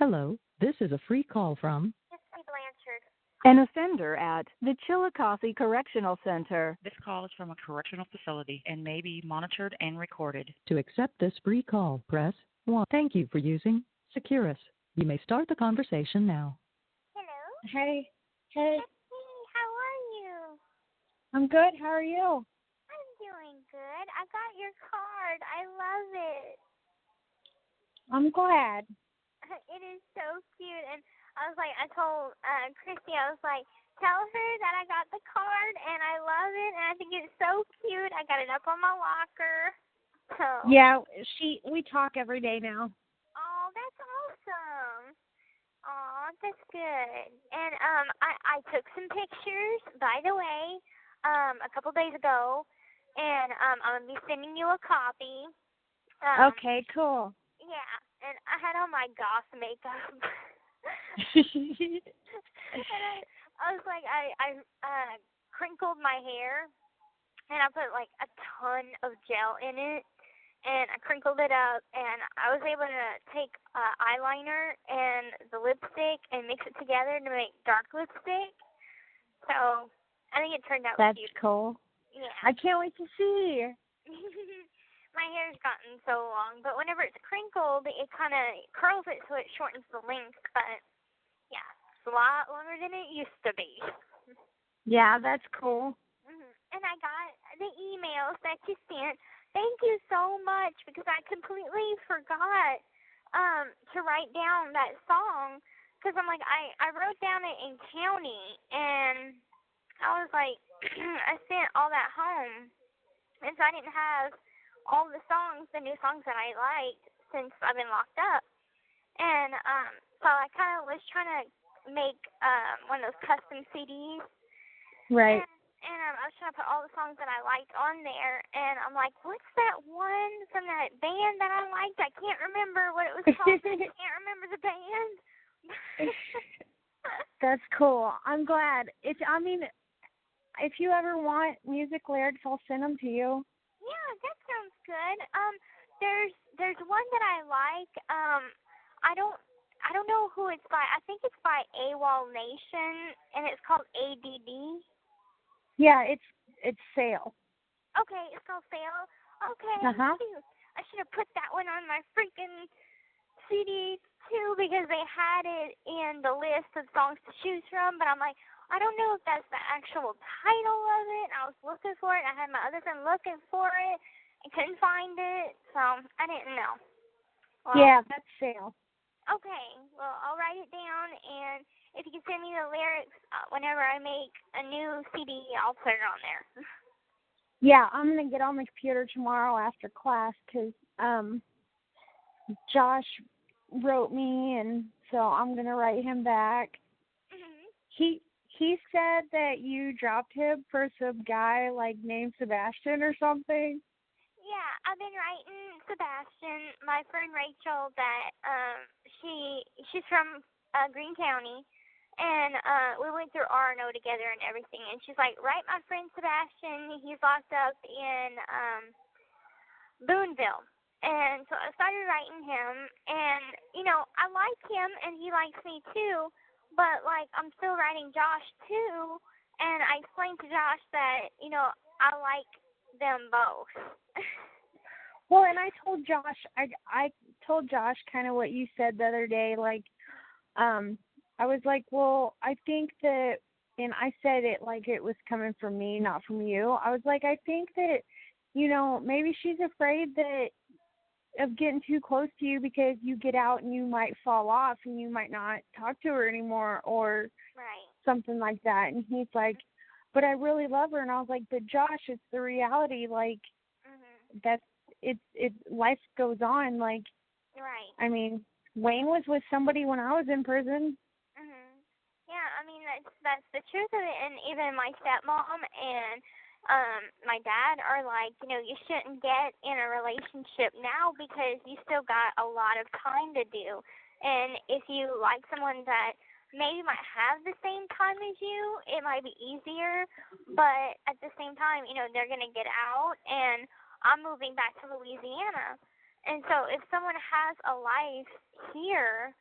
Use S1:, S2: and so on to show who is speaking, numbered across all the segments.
S1: Hello, this is a free call from
S2: Chrissy Blanchard.
S1: an offender at the Chillicothe Correctional Center.
S3: This call is from a correctional facility and may be monitored and recorded.
S1: To accept this free call, press 1. Thank you for using Securus. You may start the conversation now.
S2: Hello.
S4: Hey.
S2: Chrissy, how are you?
S4: I'm good. How are you?
S2: I'm doing good. I got your card. I love it.
S4: I'm glad.
S2: It is so cute. And I told Chrissy, I was like, tell her that I got the card and I love it and I think it's so cute. I got it up on my locker. So.
S4: Yeah, we talk every day now.
S2: Oh, that's awesome. Oh, that's good. And I took some pictures, by the way, a couple days ago, and I'm gonna be sending you a copy.
S4: Okay, cool.
S2: Yeah, and I had on my goth makeup. And I was like, I crinkled my hair, and I put like a ton of gel in it, and I crinkled it up, and I was able to take eyeliner and the lipstick and mix it together to make dark lipstick. So I think it turned out
S4: That's
S2: cute.
S4: cool.
S2: Yeah.
S4: I can't wait to see.
S2: My hair's gotten so long, but whenever it's crinkled, it kind of curls it so it shortens the length. But yeah, it's a lot longer than it used to be.
S4: Yeah, that's cool.
S2: And I got the emails that you sent. Thank you so much, because I completely forgot to write down that song, because I'm like, I wrote down it in county, and I was like, I sent all that home, and so I didn't have all the songs, the new songs that I liked since I've been locked up. And so I kind of was trying to make one of those custom CDs.
S4: Right.
S2: And I was trying to put all the songs that I liked on there, and I'm like, what's that one from that band that I liked? I can't remember what it was called. I can't remember the band.
S4: That's cool. I'm glad. If you ever want music lyrics, I'll send them to you.
S2: Yeah, that sounds good. There's one that I like. I don't know who it's by. I think it's by AWOL Nation, and it's called ADD.
S4: Yeah, it's Sale.
S2: Okay, it's called Sale. Okay, Cute. I should have put that one on my freaking CD too, because they had it in the list of songs to choose from. But I'm like, I don't know if that's the actual title of it. I was looking for it. I had my other friend looking for it. I couldn't find it, so I didn't know. Well,
S4: yeah, that's Sale.
S2: Okay, well, I'll write it down, and if you can send me the lyrics whenever I make a new CD, I'll put it on there.
S4: Yeah, I'm going to get on the computer tomorrow after class, because Josh wrote me, and so I'm going to write him back.
S2: Mm-hmm.
S4: He said that you dropped him for some guy, like, named Sebastian or something.
S2: Yeah, I've been writing Sebastian, my friend Rachel, that she's from Greene County, and we went through R&O together and everything, and she's like, write my friend Sebastian, he's locked up in Boonville. And so I started writing him, and, I like him, and he likes me too, but, like, I'm still writing Josh too, and I explained to Josh that, I like them both.
S4: Well, and I told Josh, I told Josh kind of what you said the other day, like, I was like, well, I think that, and I said it like it was coming from me, not from you. I was like, I think that, maybe she's afraid of getting too close to you, because you get out and you might fall off and you might not talk to her anymore, or something like that. And he's like, but I really love her. And I was like, but Josh, it's the reality. Like, that's, life goes on. Like, I mean, Wayne was with somebody when I was in prison.
S2: Yeah, I mean, that's the truth of it. And even my stepmom and my dad are like, you shouldn't get in a relationship now, because you still got a lot of time to do. And if you like someone that maybe might have the same time as you, it might be easier, but at the same time, they're going to get out, and I'm moving back to Louisiana. And so if someone has a life here,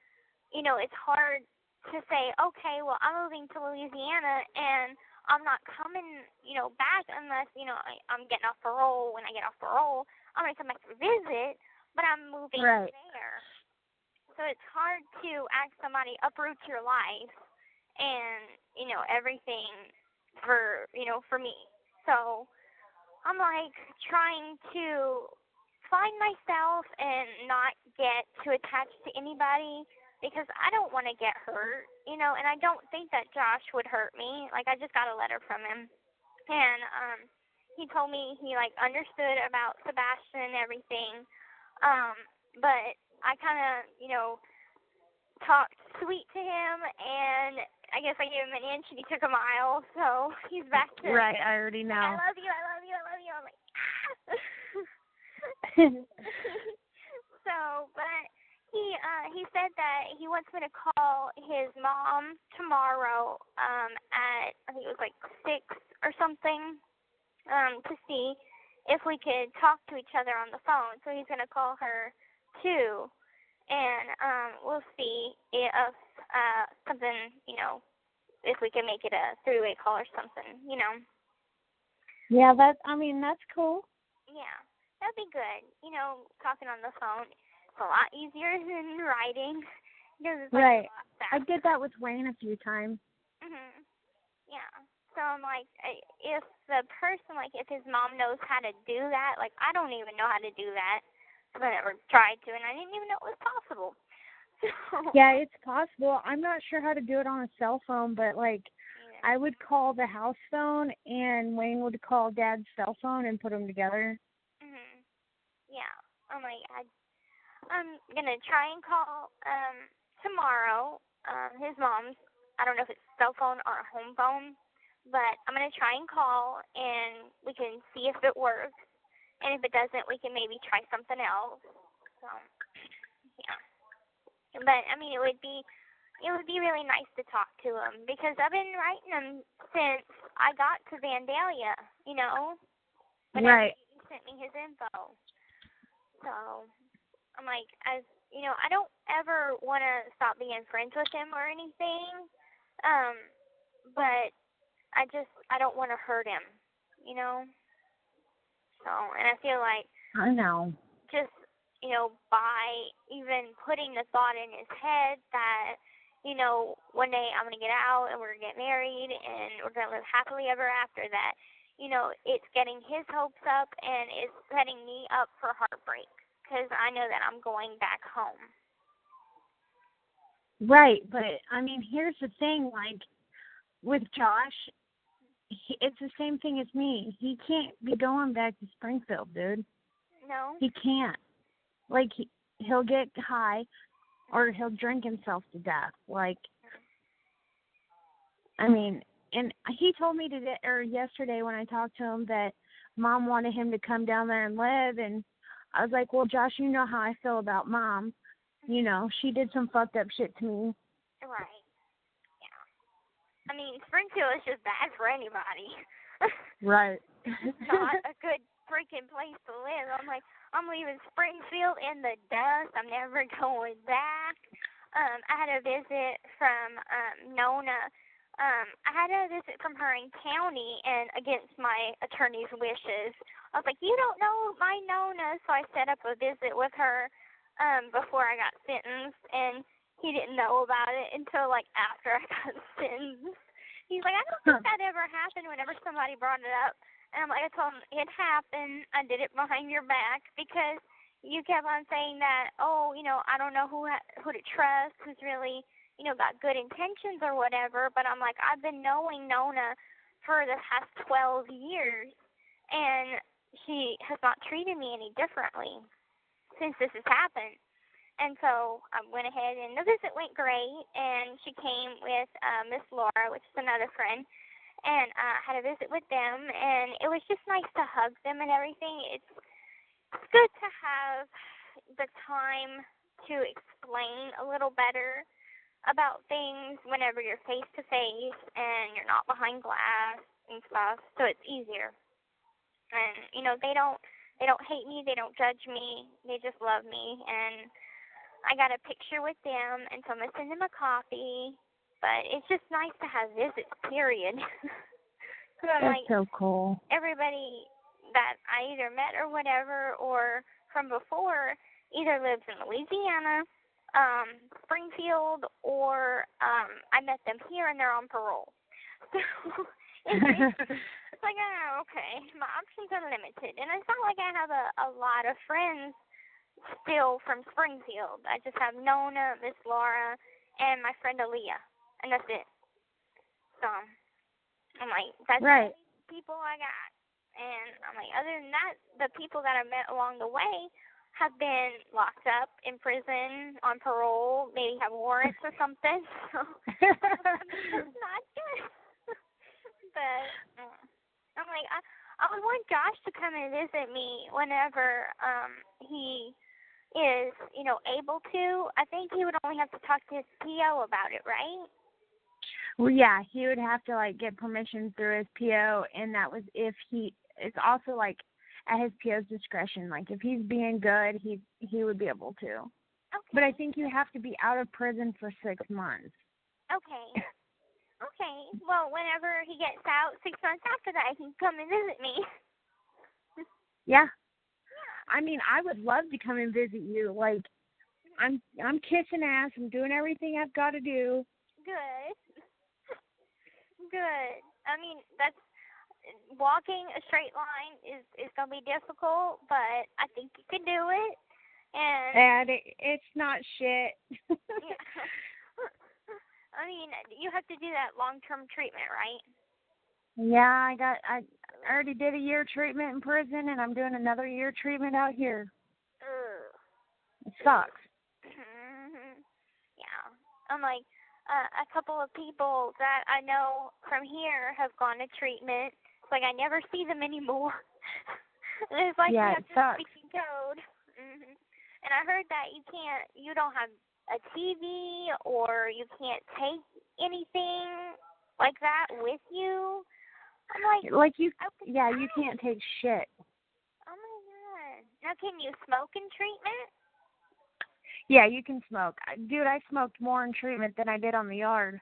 S2: it's hard to say, okay, well, I'm moving to Louisiana and I'm not coming, back unless, I'm getting off parole. When I get off parole, I'm going to come back to visit, but I'm moving there. So it's hard to ask somebody uproot your life and, everything for me. So I'm like trying to find myself and not get too attached to anybody because I don't want to get hurt, and I don't think that Josh would hurt me. Like, I just got a letter from him, and he told me he, understood about Sebastian and everything, but I kind of, talked sweet to him, and I guess I gave him an inch, and he took a mile, so he's back to...
S4: Right, I already know.
S2: I love you, I love you, I love you. I'm like, So, but he said that he wants me to call his mom tomorrow at, I think it was 6 or something, to see if we could talk to each other on the phone. So he's going to call her too, and we'll see if something, if we can make it a three-way call or something,
S4: Yeah, that's cool.
S2: Yeah, that'd be good. Talking on the phone. It's a lot easier than writing. Because it's
S4: right.
S2: a lot faster.
S4: I did that with Wayne a few times.
S2: Mhm. Yeah. So I'm like, if the person, if his mom knows how to do that, I don't even know how to do that. I never tried to, and I didn't even know it was possible.
S4: Yeah, it's possible. I'm not sure how to do it on a cell phone, but I would call the house phone, and Wayne would call Dad's cell phone and put them together.
S2: Mhm. Yeah. I'm like, I'm gonna try and call tomorrow. His mom's, I don't know if it's cell phone or a home phone, but I'm gonna try and call, and we can see if it works. And if it doesn't, we can maybe try something else. So, yeah. But I mean, it would be really nice to talk to him because I've been writing him since I got to Vandalia, Whenever
S4: Right.
S2: he sent me his info. So I'm like, I don't ever want to stop being friends with him or anything, but I don't want to hurt him, So, and I feel like
S4: I know.
S2: just, by even putting the thought in his head that, one day I'm going to get out and we're going to get married and we're going to live happily ever after that, it's getting his hopes up and it's setting me up for heartbreak because I know that I'm going back home.
S4: Right, but here's the thing, with Josh, it's the same thing as me. He can't be going back to Springfield, dude.
S2: No?
S4: He can't. He'll get high or he'll drink himself to death. And he told me today or yesterday when I talked to him that Mom wanted him to come down there and live, and I was like, well, Josh, you know how I feel about Mom. She did some fucked up shit to me.
S2: Right. Yeah. Springfield is just bad for anybody.
S4: Right.
S2: It's not a good freaking place to live. I'm like, I'm leaving Springfield in the dust. I'm never going back. I had a visit from Nona. I had a visit from her in county, and against my attorney's wishes, I was like, you don't know my Nona, so I set up a visit with her before I got sentenced, and he didn't know about it until after I got sentenced. He's like, I don't think that ever happened whenever somebody brought it up. And I told him it happened. I did it behind your back because you kept on saying that, I don't know who to trust, who's really, got good intentions or whatever. But I'm like, I've been knowing Nona for the past 12 years, and she has not treated me any differently since this has happened. And so I went ahead, and the visit went great, and she came with Miss Laura, which is another friend, and had a visit with them, and it was just nice to hug them and everything. It's good to have the time to explain a little better about things whenever you're face-to-face and you're not behind glass and stuff, so it's easier. And, they don't hate me, they don't judge me, they just love me, and I got a picture with them, and so I'm going to send them a copy. But it's just nice to have visits, period.
S4: That's
S2: like,
S4: so cool.
S2: everybody that I either met or whatever, or from before, either lives in Louisiana, Springfield, or I met them here and they're on parole. So it's like, oh, okay, my options are limited. And it's not like I have a lot of friends still from Springfield. I just have Nona, Miss Laura, and my friend Aaliyah, and that's it. So I'm like, that's
S4: right.
S2: the people I got. And I'm like, other than that, the people that I met along the way have been locked up in prison, on parole, maybe have warrants or something. So it's not good. But I'm like, I would want Josh to come and visit me whenever he is, able to. I think he would only have to talk to his PO about it, right?
S4: Well, yeah, he would have to, like, get permission through his PO, and that was if it's also, like, at his PO's discretion. Like, if he's being good, he would be able to.
S2: Okay.
S4: But I think you have to be out of prison for 6 months.
S2: Okay. Okay. Well, whenever he gets out, 6 months after that, he can come and visit me.
S4: Yeah. I mean, I would love to come and visit you. Like, I'm kissing ass. I'm doing everything I've got to do.
S2: Good. Good. I mean, that's walking a straight line is gonna be difficult, but I think you can do it. And
S4: it's not shit.
S2: Yeah. I mean, you have to do that long-term treatment, right?
S4: Yeah, I already did a year treatment in prison, and I'm doing another year treatment out here.
S2: Ugh.
S4: It sucks.
S2: Yeah. I'm like, a couple of people that I know from here have gone to treatment. It's like I never see them anymore. And it's like
S4: yeah,
S2: you have
S4: it
S2: to
S4: sucks.
S2: speak in code. And I heard that you don't have a TV, or you can't take anything like that with you. I'm like
S4: you can't take shit.
S2: Oh my God. Now, can you smoke in treatment?
S4: Yeah, you can smoke. Dude, I smoked more in treatment than I did on the yard.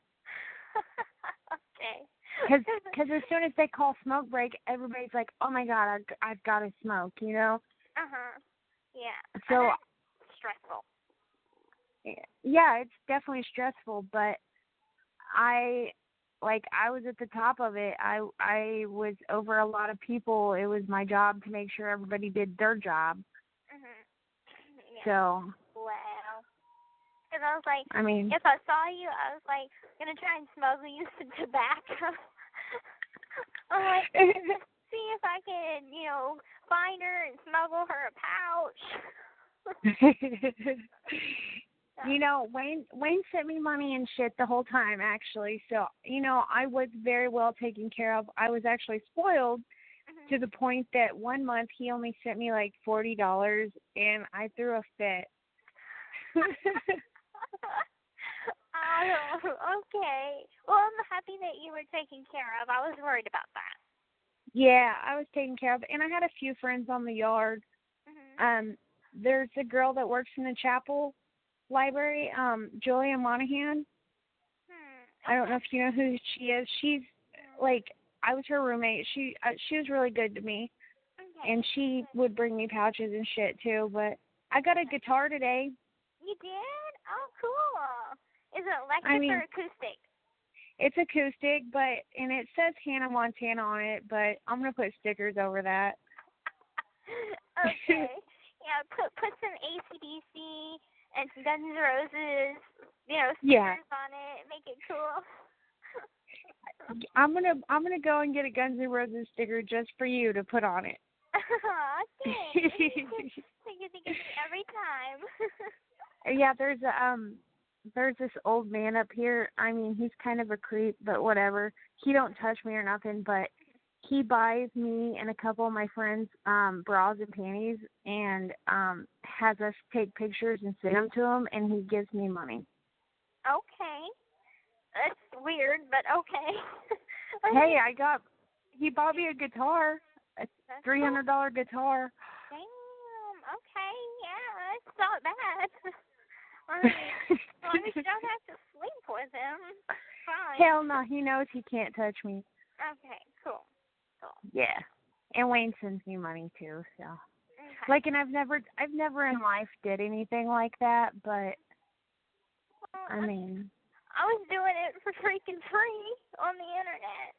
S2: Okay.
S4: Because as soon as they call smoke break, everybody's like, oh my God, I've got to smoke, you know?
S2: Yeah.
S4: So
S2: stressful.
S4: Yeah, it's definitely stressful, but I was at the top of it. I was over a lot of people. It was my job to make sure everybody did their job.
S2: Yeah.
S4: So.
S2: Wow. Because I was like,
S4: I mean,
S2: if I saw you, I was like, gonna try and smuggle you some tobacco. I'm like, see if I can, find her and smuggle her a pouch. Wayne
S4: sent me money and shit the whole time, actually. So, I was very well taken care of. I was actually spoiled to the point that 1 month he only sent me like $40, and I threw a fit.
S2: Oh, okay. Well, I'm happy that you were taken care of. I was worried about that.
S4: Yeah, I was taken care of, and I had a few friends on the yard. There's a girl that works in the chapel library, Julia Monahan. I don't know if you know who she is. She's like, I was her roommate. She was really good to me, and she would bring me pouches and shit too. But I got a guitar today.
S2: You did? Oh, cool. Is it electric or acoustic?
S4: It's acoustic, and it says Hannah Montana on it, but I'm gonna put stickers over that.
S2: Okay. Yeah, put some AC/DC and some Guns N' Roses, stickers on it. Make it cool.
S4: I'm gonna go and get a Guns N' Roses sticker just for you to put on it.
S2: Okay. You think of me every time.
S4: Yeah, there's this old man up here. I mean, he's kind of a creep, but whatever. He don't touch me or nothing, but he buys me and a couple of my friends bras and panties, and has us take pictures and send them to him, and he gives me money.
S2: Okay. That's weird, but okay.
S4: Hey, he bought me a guitar, a $300 guitar.
S2: Damn, okay, yeah, that's not bad. I mean, as long as you don't have to sleep with him, fine.
S4: Hell no, he knows he can't touch me.
S2: Okay, cool.
S4: Yeah. And Wayne sends me money too, so.
S2: Okay.
S4: Like, and I've never in life did anything like that, but
S2: Well,
S4: I mean,
S2: I was doing it for freaking free on the internet.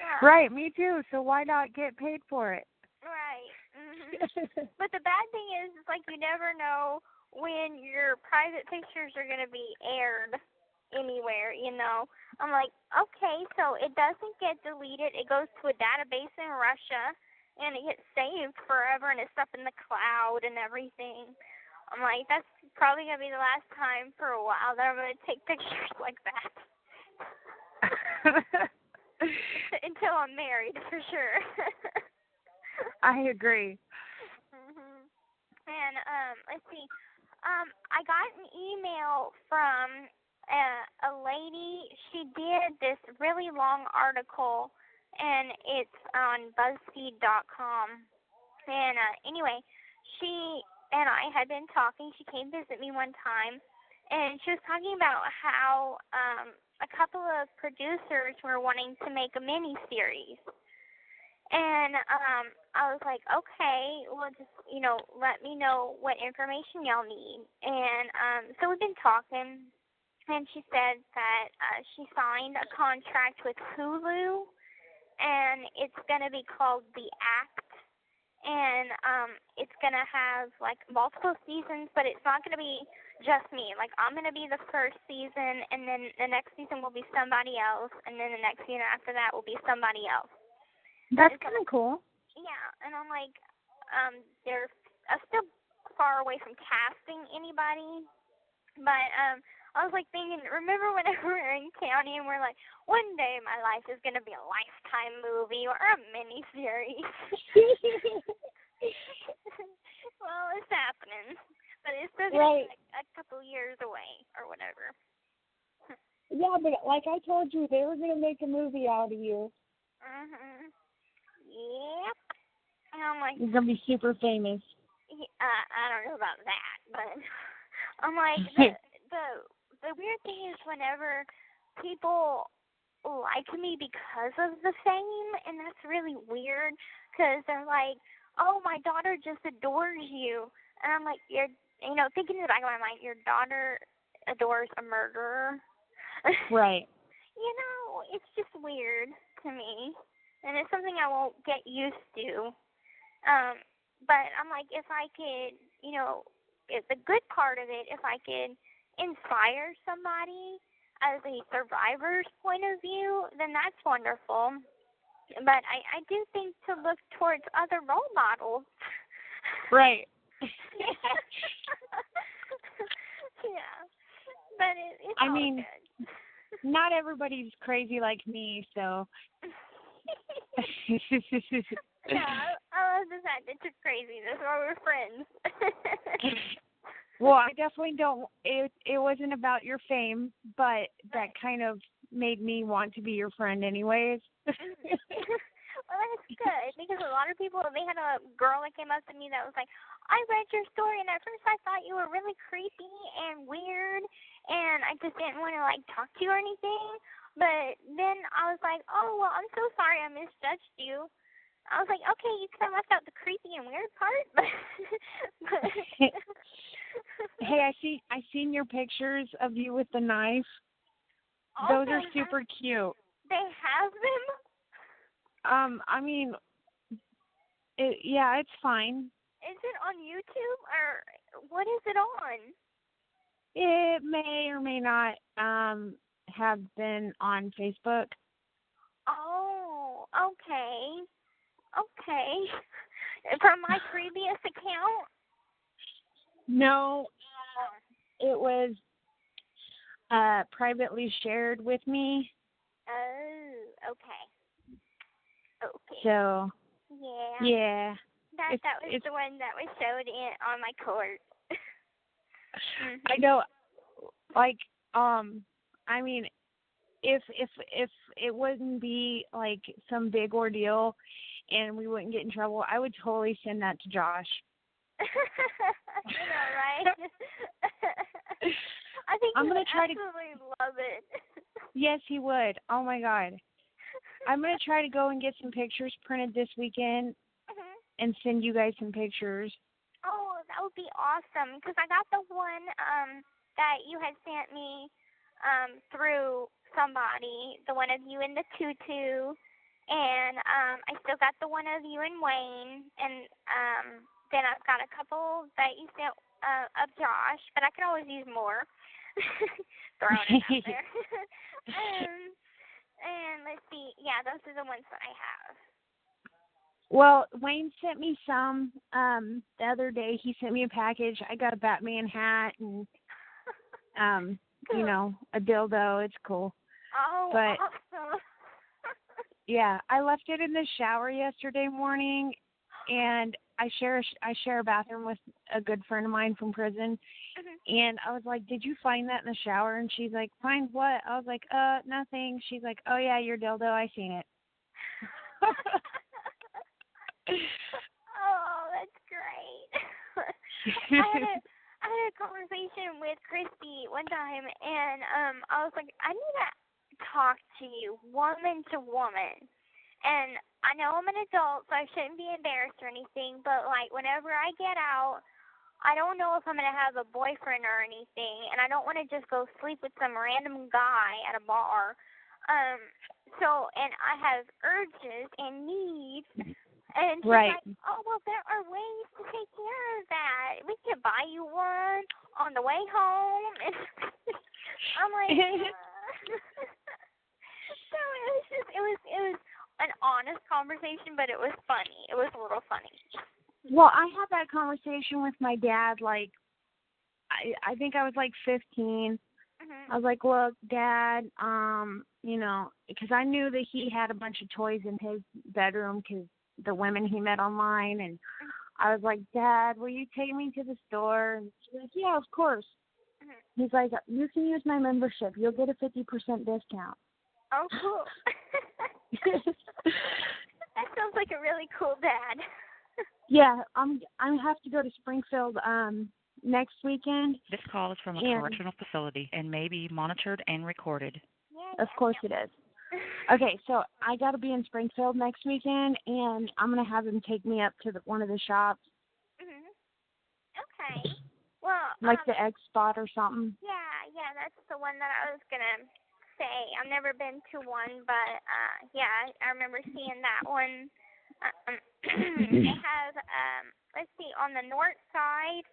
S2: Yeah.
S4: right, me too. So why not get paid for it?
S2: Right. Mm-hmm. But the bad thing is, it's like you never know when your private pictures are going to be aired anywhere, you know. I'm like, okay, so it doesn't get deleted. It goes to a database in Russia, and it gets saved forever, and it's up in the cloud and everything. I'm like, that's probably going to be the last time for a while that I'm going to take pictures like that. Until I'm married, for sure.
S4: I agree.
S2: Mhm. And let's see. I got an email from a lady. She did this really long article, and it's on BuzzFeed.com. And anyway, she and I had been talking. She came visit me one time, and she was talking about how a couple of producers were wanting to make a mini-series. And I was like, okay, well, just, let me know what information y'all need. And so we've been talking, and she said that she signed a contract with Hulu, and it's going to be called The Act. And it's going to have, like, multiple seasons, but it's not going to be just me. Like, I'm going to be the first season, and then the next season will be somebody else, and then the next season after that will be somebody else.
S4: That's kind of cool.
S2: Yeah, and I'm like, they're still far away from casting anybody, but I was like thinking, remember whenever we're in county and we're like, one day my life is going to be a Lifetime movie or a miniseries. Well, it's happening, but it's still going to be like a couple years away or whatever.
S4: Yeah, but like I told you, they were going to make a movie out of you.
S2: Mhm. Yep. And I'm like,
S4: you're going to be super famous.
S2: I don't know about that, but I'm like, the weird thing is whenever people like me because of the fame, and that's really weird, because they're like, oh, my daughter just adores you. And I'm like, thinking in the back of my mind, your daughter adores a murderer.
S4: Right.
S2: It's just weird to me. And it's something I won't get used to. But I'm like, if I could, the good part of it, if I could inspire somebody as a survivor's point of view, then that's wonderful. But I do think to look towards other role models.
S4: Right.
S2: Yeah. But it's
S4: I
S2: all
S4: mean,
S2: good.
S4: Not everybody's crazy like me, so.
S2: Yeah, I love the fact that you're crazy. That's why we're friends.
S4: Well, I definitely don't. It wasn't about your fame, but that kind of made me want to be your friend anyways.
S2: Well, that's good, because a lot of people, they had a girl that came up to me that was like, I read your story, and at first I thought you were really creepy and weird, and I just didn't want to, talk to you or anything. But then I was like, oh, well, I'm so sorry I misjudged you. I was like, okay, you could have left out the creepy and weird part. But
S4: Hey, I seen your pictures of you with the knife.
S2: Oh,
S4: those are super cute.
S2: They have them?
S4: I mean, it's fine.
S2: Is it on YouTube, or what is it on?
S4: It may or may not have been on Facebook.
S2: Oh, okay. Okay. From my previous account?
S4: No, it was privately shared with me.
S2: Oh, okay. Okay.
S4: So,
S2: yeah. That was
S4: it's,
S2: the one that was showed on my court. Mm-hmm.
S4: I know, I mean, if it wouldn't be like some big ordeal and we wouldn't get in trouble, I would totally send that to Josh.
S2: You know, right? I think
S4: I'm
S2: he
S4: gonna
S2: would
S4: try to.
S2: absolutely love it.
S4: Yes, he would. Oh my God. I'm gonna try to go and get some pictures printed this weekend
S2: Mhm.
S4: and send you guys some pictures.
S2: Oh, that would be awesome. Because I got the one that you had sent me through somebody, the one of you in the tutu, and I still got the one of you and Wayne, and then I've got a couple that you sent of Josh, but I can always use more. Throwing it out there. And let's see, yeah, those are the ones that I have.
S4: Well, Wayne sent me some the other day. He sent me a package. I got a Batman hat and
S2: Cool.
S4: you know, a dildo. It's cool.
S2: Oh,
S4: But
S2: awesome.
S4: yeah, I left it in the shower yesterday morning, and I share a bathroom with a good friend of mine from prison.
S2: Mhm.
S4: And I was like, "Did you find that in the shower?" And she's like, "Find what?" I was like, nothing." She's like, "Oh yeah, your dildo. I seen it."
S2: Oh, that's great. I had a conversation with Chrissy one time, and I was like, I need to talk to you, woman to woman. And I know I'm an adult, so I shouldn't be embarrassed or anything, but like whenever I get out, I don't know if I'm gonna have a boyfriend or anything, and I don't want to just go sleep with some random guy at a bar. And I have urges and needs. And she's
S4: Right.
S2: like, oh, well, there are ways to take care of that. We could buy you one on the way home. And I'm like, So it was an honest conversation, but it was funny. It was a little funny.
S4: Well, I had that conversation with my dad, like, I think I was like 15.
S2: Mhm.
S4: I was like, "Look, Dad, you know, because I knew that he had a bunch of toys in his bedroom because the women he met online, and I was like, Dad, will you take me to the store?" And she's like, "Yeah, of course."
S2: Mhm.
S4: He's like, "You can use my membership. You'll get a 50% discount."
S2: Oh, cool. That sounds like a really cool dad.
S4: Yeah, I have to go to Springfield next weekend.
S3: This call is from a
S4: And
S3: correctional facility and may be monitored and recorded.
S2: Yeah.
S4: of course it is. Okay, so I got to be in Springfield next weekend, and I'm going to have him take me up to one of the shops,
S2: Mhm. Okay. Well,
S4: like the X Spot or something.
S2: yeah, that's the one that I was gonna say. I've never been to one, but yeah, I remember seeing that one. They have let's see, on the north side,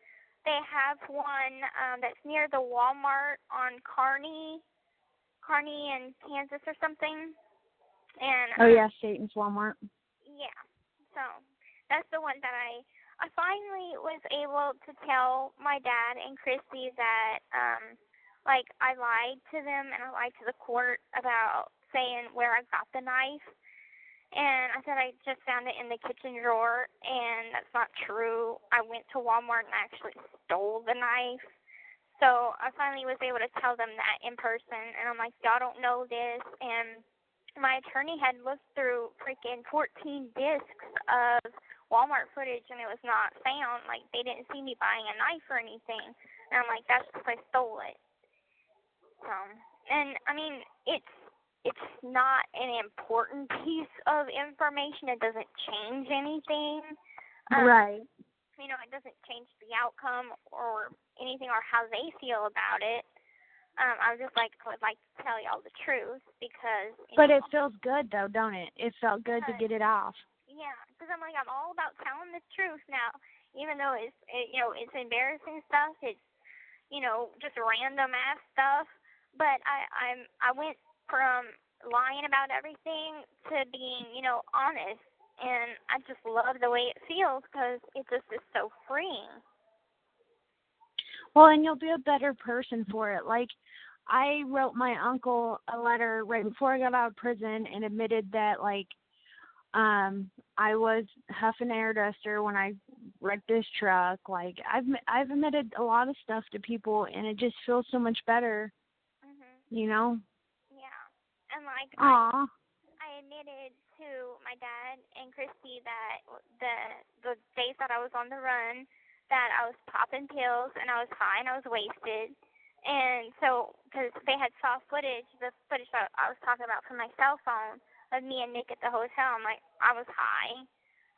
S2: they have one that's near the Walmart on Kearney and Kansas or something. And
S4: Oh yeah, Satan's Walmart.
S2: yeah, so that's the one that I finally was able to tell my dad and Chrissy that like I lied to them and I lied to the court about saying where I got the knife. And I said I just found it in the kitchen drawer, and that's not true. I went to Walmart and actually stole the knife. So I finally was able to tell them that in person, and I'm like, y'all don't know this. And my attorney had looked through freaking 14 discs of Walmart footage, and it was not found. Like, they didn't see me buying a knife or anything. And I'm like, that's because I stole it. So, and I mean, it's not an important piece of information. It doesn't change anything.
S4: Right.
S2: You know, it doesn't change the outcome or anything or how they feel about it. I was just like, I would like to tell y'all the truth because.
S4: But it feels good though, don't it? It felt good to get it off.
S2: Yeah, because I'm like, I'm all about telling the truth now, even though it's embarrassing stuff. It's just random ass stuff. But I went from lying about everything to being, honest. And I just love the way it feels because it just is so freeing.
S4: Well, and you'll be a better person for it. Like, I wrote my uncle a letter right before I got out of prison and admitted that, like, I was huffing air duster when I wrecked this truck. Like, I've admitted a lot of stuff to people, and it just feels so much better. You know?
S2: Yeah. And like
S4: Aw.
S2: I admitted to my dad and Christy that the days that I was on the run, that I was popping pills and I was high and I was wasted. And so, because they had saw footage, the footage that I was talking about from my cell phone of me and Nick at the hotel, I'm like, I was high.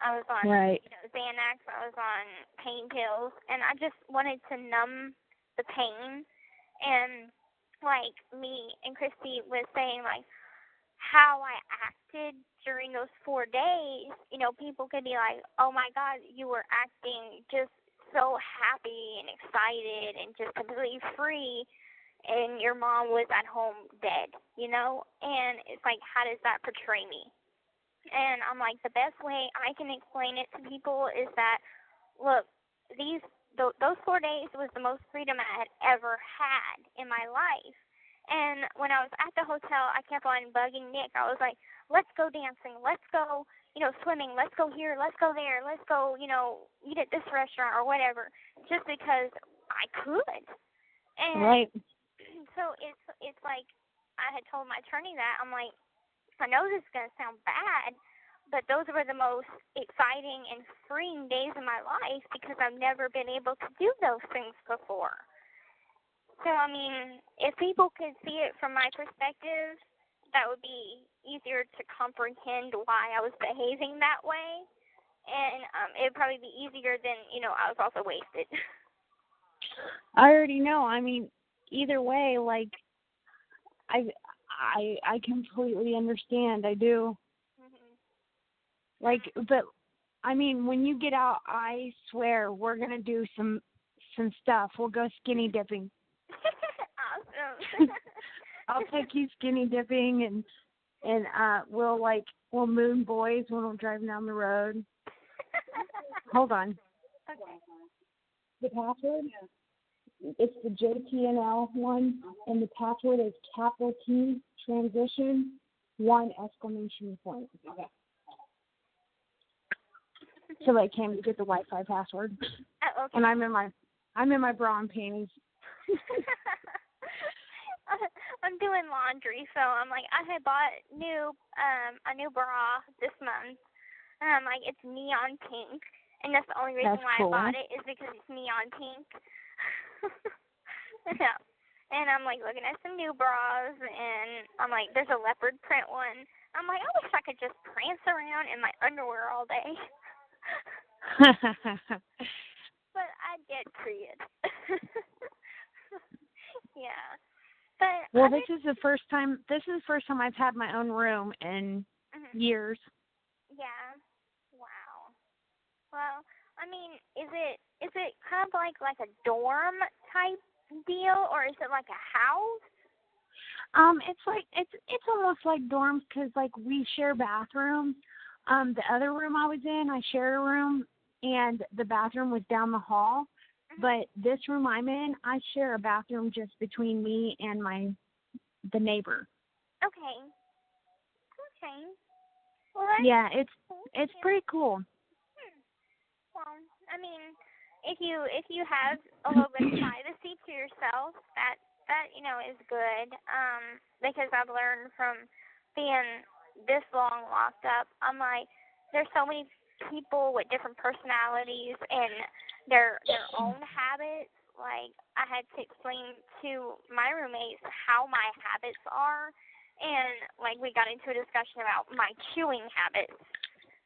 S2: I was on,
S4: Right.
S2: Xanax. I was on pain pills. And I just wanted to numb the pain. And, like, me and Chrissy was saying, like, how I acted during those 4 days, people could be like, oh, my God, you were acting just so happy and excited and just completely free, and your mom was at home dead, And it's like, how does that portray me? And I'm like, the best way I can explain it to people is that, look, those 4 days was the most freedom I had ever had in my life. And when I was at the hotel, I kept on bugging Nick. I was like, let's go dancing. Let's go, swimming. Let's go here. Let's go there. Let's go, eat at this restaurant or whatever, just because I could. And
S4: Right.
S2: so it's like I had told my attorney that. I'm like, I know this is going to sound bad, but those were the most exciting and freeing days of my life because I've never been able to do those things before. So, I mean, if people could see it from my perspective, that would be easier to comprehend why I was behaving that way. And it would probably be easier than, I was also wasted.
S4: I already know. I mean, either way, like, I completely understand. I do.
S2: Mm-hmm.
S4: Like, but I mean, when you get out, I swear we're gonna do some stuff. We'll go skinny dipping.
S2: Awesome.
S4: I'll take you skinny dipping, and we'll moon boys when we're driving down the road. Hold on.
S2: Okay.
S4: The password? It's the JTNL one, and the password is capital T transition 1 exclamation point. Okay. So I came to get the Wi-Fi password,
S2: Oh, okay.
S4: and I'm in my bra and panties.
S2: I'm doing laundry, so I'm like, I had bought a new bra this month. Like, it's neon pink, and that's the only reason
S4: That's
S2: why
S4: cool.
S2: I bought it is because it's neon pink. Yeah. And I'm like looking at some new bras, and I'm like, there's a leopard print one. I'm like, I wish I could just prance around in my underwear all day. But I get period. Yeah. But
S4: well, this is the first time I've had my own room in years.
S2: Yeah. Wow. Well, I mean, is it kind of like a dorm type deal, or is it like a house?
S4: It's almost like dorms because like we share bathrooms. The other room I was in, I shared a room, and the bathroom was down the hall. But this room I'm in, I share a bathroom just between me and the neighbor.
S2: Okay. Well,
S4: yeah, it's pretty cool.
S2: Well, I mean, if you have a little bit of privacy to yourself, that is good. Because I've learned from being this long locked up, I'm like, there's so many people with different personalities and their own habits. Like, I had to explain to my roommates how my habits are, and like we got into a discussion about my chewing habits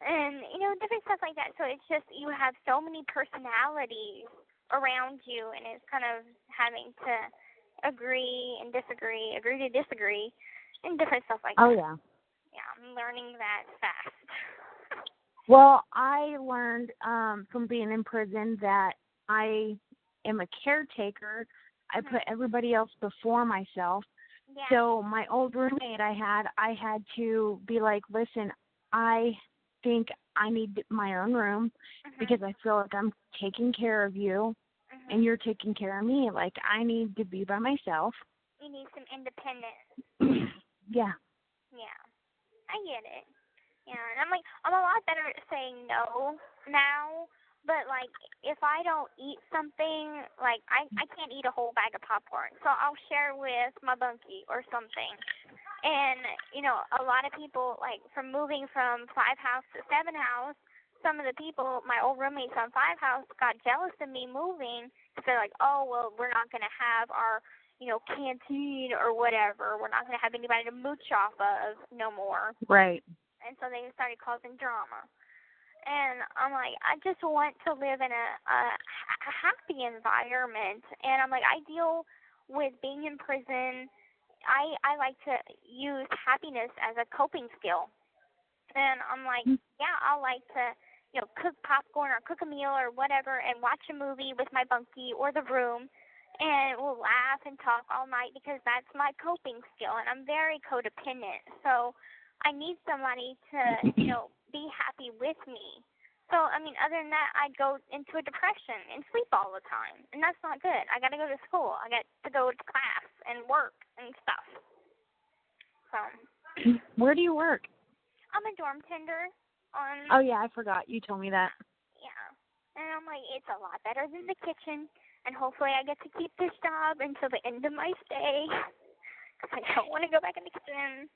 S2: and different stuff like that. So it's just, you have so many personalities around you, and it's kind of having to agree to disagree, and different stuff like that.
S4: Oh yeah.
S2: Yeah, I'm learning that fast.
S4: Well, I learned from being in prison that I am a caretaker. I put everybody else before myself.
S2: Yeah.
S4: So my old roommate I had to be like, listen, I think I need my own room because I feel like I'm taking care of you and you're taking care of me. Like, I need to be by myself.
S2: You need some independence.
S4: Yeah.
S2: Yeah. I get it. Yeah, and I'm a lot better at saying no now, but like, if I don't eat something, like, I can't eat a whole bag of popcorn, so I'll share with my bunkie or something. And, a lot of people, like, from moving from 5 house to 7 house, some of the people, my old roommates on Five House, got jealous of me moving. So they're like, oh, well, we're not going to have our, canteen or whatever. We're not going to have anybody to mooch off of no more.
S4: Right.
S2: And so they started causing drama. And I'm like, I just want to live in a happy environment. And I'm like, I deal with being in prison. I like to use happiness as a coping skill. And I'm like, yeah, I like to, cook popcorn or cook a meal or whatever and watch a movie with my bunkie or the room, and we'll laugh and talk all night because that's my coping skill, and I'm very codependent. So I need somebody to, be happy with me. So, other than that, I'd go into a depression and sleep all the time, and that's not good. I got to go to school. I got to go to class and work and stuff. So.
S4: Where do you work?
S2: I'm a dorm tender on...
S4: Oh, yeah, I forgot. You told me that.
S2: Yeah. And I'm like, it's a lot better than the kitchen, and hopefully I get to keep this job until the end of my stay, because I don't want to go back in the kitchen.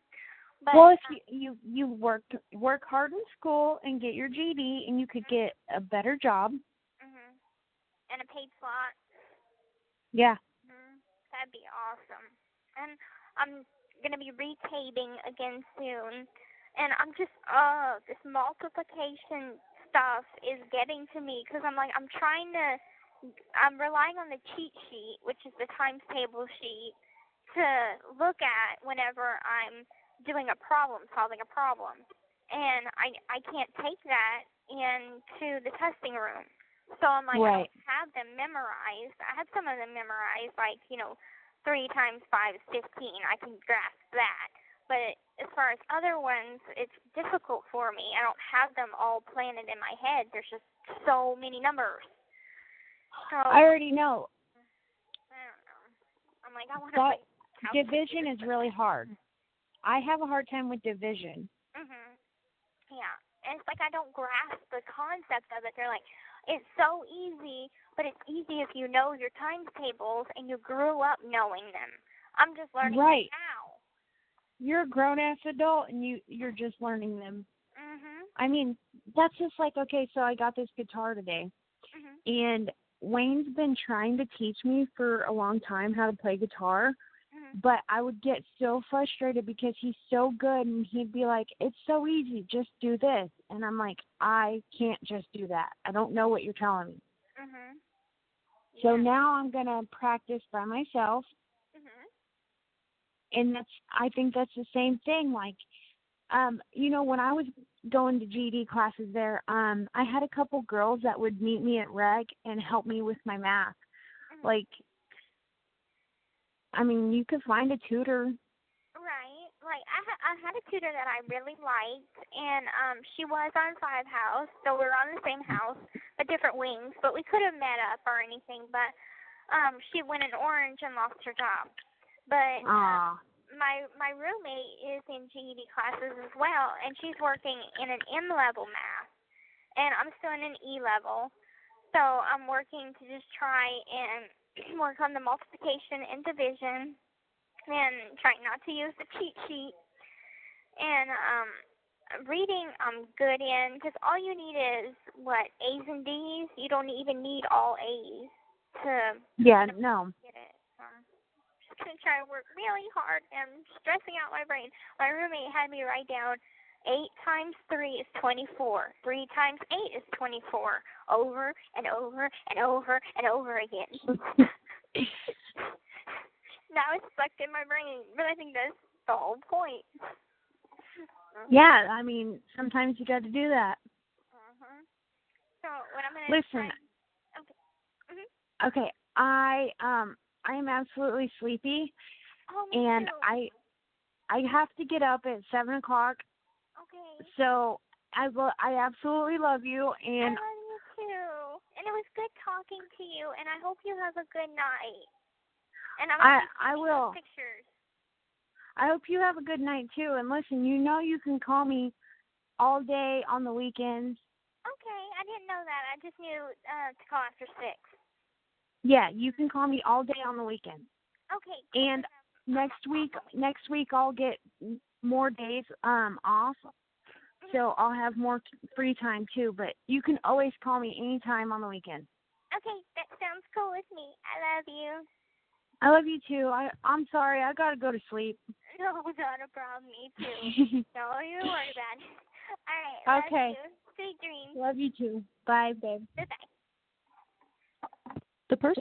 S2: But,
S4: well, if you work hard in school and get your GED, and you could get a better job.
S2: Mhm. And a paid slot.
S4: Yeah.
S2: Mhm. That'd be awesome. And I'm going to be retabing again soon. And I'm just, this multiplication stuff is getting to me because I'm relying on the cheat sheet, which is the times table sheet, to look at whenever I'm doing a problem, solving a problem. And I can't take that into the testing room. So I'm like,
S4: right.
S2: I don't have them memorized. I have some of them memorized, like, 3 times 5 is 15. I can grasp that. But as far as other ones, it's difficult for me. I don't have them all planted in my head. There's just so many numbers. So
S4: I already know.
S2: I don't know. I'm like, I want to.
S4: Division is really hard. I have a hard time with division.
S2: Mhm. Yeah, and it's like I don't grasp the concept of it. They're like, it's so easy, but it's easy if you know your times tables and you grew up knowing them. I'm just learning
S4: right.
S2: now.
S4: You're a grown-ass adult, and you're just learning them.
S2: Mhm.
S4: I mean, that's just like, okay, so I got this guitar today, and Wayne's been trying to teach me for a long time how to play guitar, but I would get so frustrated because he's so good, and he'd be like, it's so easy, just do this. And I'm like, I can't just do that. I don't know what you're telling me. So now I'm going to practice by myself. And I think that's the same thing. Like, when I was going to GED classes there, I had a couple girls that would meet me at rec and help me with my math. Like, you could find a tutor.
S2: Right. Like, I had a tutor that I really liked, and she was on Five House, so we were on the same house, but different wings. But we could have met up or anything, but she went in Orange and lost her job. But my roommate is in GED classes as well, and she's working in an M-level math, and I'm still in an E-level. So I'm working to just try and work on the multiplication and division and trying not to use the cheat sheet. And reading I'm good in because all you need is, A's and D's? You don't even need all A's to get it. Going to try to work really hard and stressing out my brain. My roommate had me write down 8 times 3 is 24. 3 times 8 is 24. Over and over and over and over again. Now it's stuck in my brain, but I think that's the whole point.
S4: Yeah, sometimes you got to do that.
S2: So what I'm going to
S4: listen. Okay, I am absolutely sleepy, and
S2: too.
S4: I have to get up at 7 o'clock.
S2: Okay.
S4: So I absolutely love you, and
S2: I love you too. And it was good talking to you, and I hope you have a good night. And I will. Pictures.
S4: I hope you have a good night too. And listen, you can call me all day on the weekends.
S2: Okay, I didn't know that. I just knew to call after 6.
S4: Yeah, you can call me all day on the weekend.
S2: Okay. Cool.
S4: And next week I'll get more days off. so I'll have more free time too. But you can always call me anytime on the weekend.
S2: Okay, that sounds cool with me. I love you.
S4: I love you too. I'm sorry. I gotta go to sleep.
S2: No, not a problem. Me too. No, you don't worry about it. All right.
S4: Okay.
S2: Love you. Sweet dreams.
S4: Love you too. Bye, babe.
S2: Bye-bye.
S1: The person